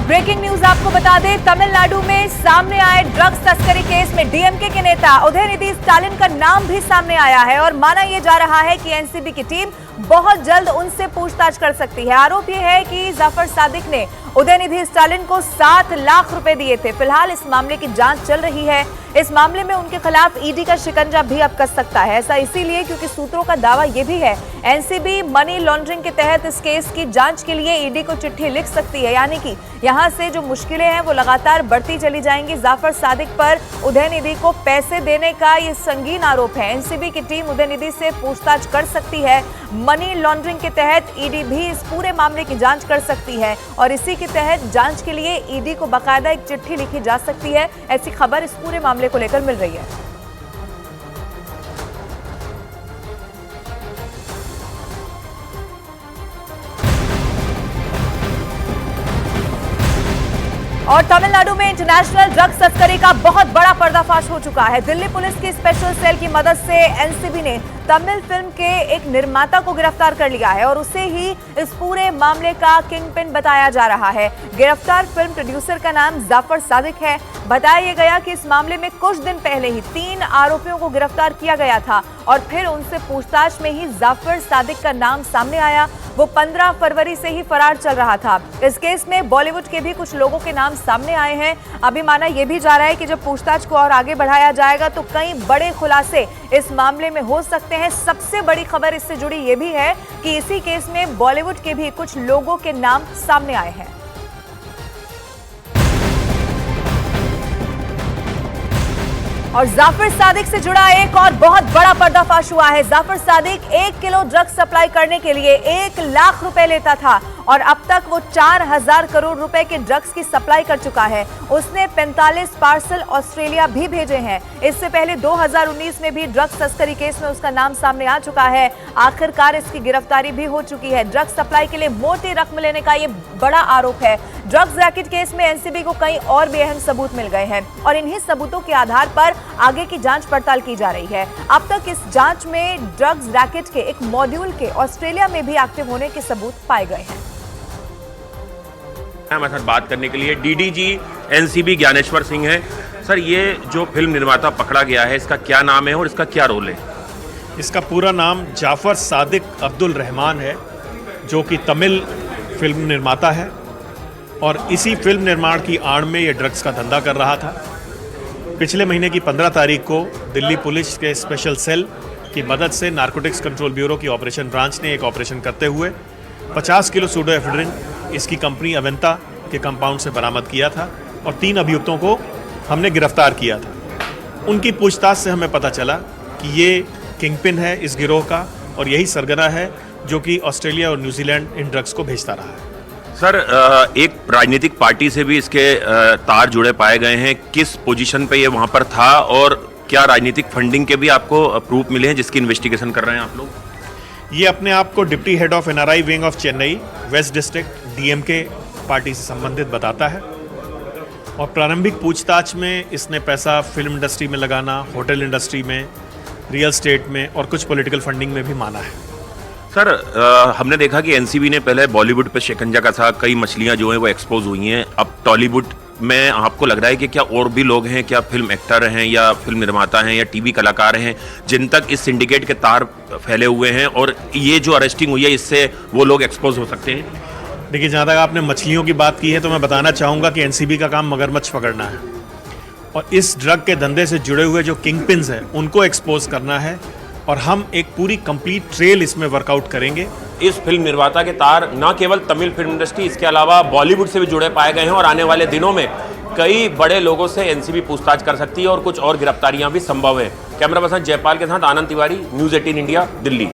Breaking news आपको बता दें, तमिलनाडु में सामने आए ड्रग्स तस्करी केस में डीएमके के नेता उदयनिधि स्टालिन का नाम भी सामने आया है और माना यह जा रहा है कि एनसीबी की टीम बहुत जल्द उनसे पूछताछ कर सकती है। आरोप यह है कि जाफर सादिक ने उदयनिधि स्टालिन को 7 लाख रुपए दिए थे। फिलहाल इस मामले की जांच चल रही है। इस मामले में उनके खिलाफ ईडी का शिकंजा भी अब कस सकता है। ऐसा इसीलिए क्योंकि सूत्रों का दावा यह भी है एनसीबी मनी लॉन्ड्रिंग के तहत इस केस की जांच के लिए ईडी को चिट्ठी लिख सकती है, यानी कि यहां से जो मुश्किलें हैं वो लगातार बढ़ती चली जाएंगी। जाफर सादिक पर उदयनिधि को पैसे देने का ये संगीन आरोप है। एनसीबी की टीम उदयनिधि से पूछताछ कर सकती है। मनी लॉन्ड्रिंग के तहत ईडी भी इस पूरे मामले की जांच कर सकती है और इसी के तहत जांच के लिए ईडी को बाकायदा एक चिट्ठी लिखी जा सकती है। ऐसी खबर इस पूरे मामले को लेकर मिल रही है। और तमिलनाडु में इंटरनेशनल ड्रग्स तस्करी का बहुत बड़ा पर्दाफाश हो चुका है। दिल्ली पुलिस की स्पेशल सेल की मदद से एनसीबी ने तमिल फिल्म के एक निर्माता को गिरफ्तार कर लिया है और उसे ही इस पूरे मामले का किंगपिन बताया जा रहा है। गिरफ्तार फिल्म प्रोड्यूसर का नाम जाफर सादिक है। बताया गया कि इस मामले में कुछ दिन पहले ही 3 आरोपियों को गिरफ्तार किया गया था और फिर उनसे पूछताछ में ही जाफर सादिक का नाम सामने आया। वो 15 फरवरी से ही फरार चल रहा था। इस केस में बॉलीवुड के भी कुछ लोगों के नाम सामने आए हैं। अभी माना यह भी जा रहा है कि जब पूछताछ को और आगे बढ़ाया जाएगा तो कई बड़े खुलासे इस मामले में हो सकते हैं। सबसे बड़ी खबर इससे जुड़ी यह भी है कि इसी केस में बॉलीवुड के भी कुछ लोगों के नाम सामने आए हैं। और जाफर सादिक से जुड़ा एक और बहुत बड़ा पर्दाफाश हुआ है। Jaffer Sadiq 1 kilo drugs supply करने के लिए 1 लाख रुपए लेता था और अब तक वो 4000 करोड़ रुपए के ड्रग्स की सप्लाई कर चुका है। उसने 45 पार्सल ऑस्ट्रेलिया भी भेजे हैं। इससे पहले 2019 में भी ड्रग्स तस्करी केस में उसका नाम सामने आ चुका है। आखिरकार इसकी गिरफ्तारी भी हो चुकी है। ड्रग्स सप्लाई के लिए मोटी रकम लेने का ये बड़ा आरोप है। ड्रग्स रैकेट केस में एनसीबी को कई और भी अहम सबूत मिल गए हैं और इन्हीं सबूतों के आधार पर आगे की जांच पड़ताल की जा रही है। अब तक इस जांच में ड्रग्स रैकेट के एक मॉड्यूल के ऑस्ट्रेलिया में भी एक्टिव होने के सबूत पाए गए हैं। हमारे साथ बात करने के लिए डीडीजी एनसीबी ज्ञानेश्वर सिंह हैं। सर, ये जो फिल्म निर्माता पकड़ा गया है इसका क्या नाम है और इसका क्या रोल है? इसका पूरा नाम जाफर सादिक अब्दुल रहमान है, जो कि तमिल फिल्म निर्माता है और इसी फिल्म निर्माण की आड़ में ये ड्रग्स का धंधा कर रहा था। पिछले महीने की 15 तारीख को दिल्ली पुलिस के स्पेशल सेल की मदद से नारकोटिक्स कंट्रोल ब्यूरो की ऑपरेशन ब्रांच ने एक ऑपरेशन करते हुए 50 किलो सूडोएफ्ड्रिन इसकी कंपनी अवेंता के कंपाउंड से बरामद किया था और 3 अभियुक्तों को हमने गिरफ्तार किया था। उनकी पूछताछ से हमें पता चला कि ये किंगपिन है इस गिरोह का और यही सरगना है जो कि ऑस्ट्रेलिया और न्यूजीलैंड इन ड्रग्स को भेजता रहा है। सर, एक राजनीतिक पार्टी से भी इसके तार जुड़े पाए गए हैं। किस पोजीशन पे ये वहाँ पर था और क्या राजनीतिक फंडिंग के भी आपको प्रूफ मिले हैं जिसकी इन्वेस्टिगेशन कर रहे हैं आप लोग? ये अपने आप को deputy head of NRI wing of Chennai waste district DMK party से संबंधित बताता है और प्रारंभिक पूछताछ में इसने पैसा फिल्म इंडस्ट्री में लगाना, होटल इंडस्ट्री में, रियल एस्टेट में और कुछ पॉलिटिकल फंडिंग में भी माना है। सर, हमने देखा कि एनसीबी ने पहले बॉलीवुड पे शिकंजा कसा, कई मछलियां जो हैं वो एक्सपोज हुई हैं। अब टॉलीवुड में आपको लग रहा है कि क्या और भी लोग हैं, क्या फिल्म एक्टर हैं या फिल्म निर्माता हैं या टीवी कलाकार हैं जिन तक इस सिंडिकेट के तार फैले हुए हैं और ये जो अरेस्टिंग हुई है इससे वो लोग एक्सपोज हो सकते हैं? देखिए, जहाँ तक आपने मछलियों की बात की है तो मैं बताना चाहूँगा कि एनसीबी का काम मगरमच्छ पकड़ना है और इस ड्रग के धंधे से जुड़े हुए जो किंगपिन्स हैं उनको एक्सपोज करना है और हम एक पूरी कंप्लीट ट्रेल इसमें वर्कआउट करेंगे। इस फिल्म निर्माता के तार न केवल तमिल फिल्म इंडस्ट्री, इसके अलावा बॉलीवुड से भी जुड़े पाए गए हैं और आने वाले दिनों में कई बड़े लोगों से एनसीबी पूछताछ कर सकती है और कुछ और गिरफ्तारियां भी संभव है। कैमरा पर्सन जयपाल के साथ आनंद तिवारी, न्यूज़ 18 इंडिया, दिल्ली।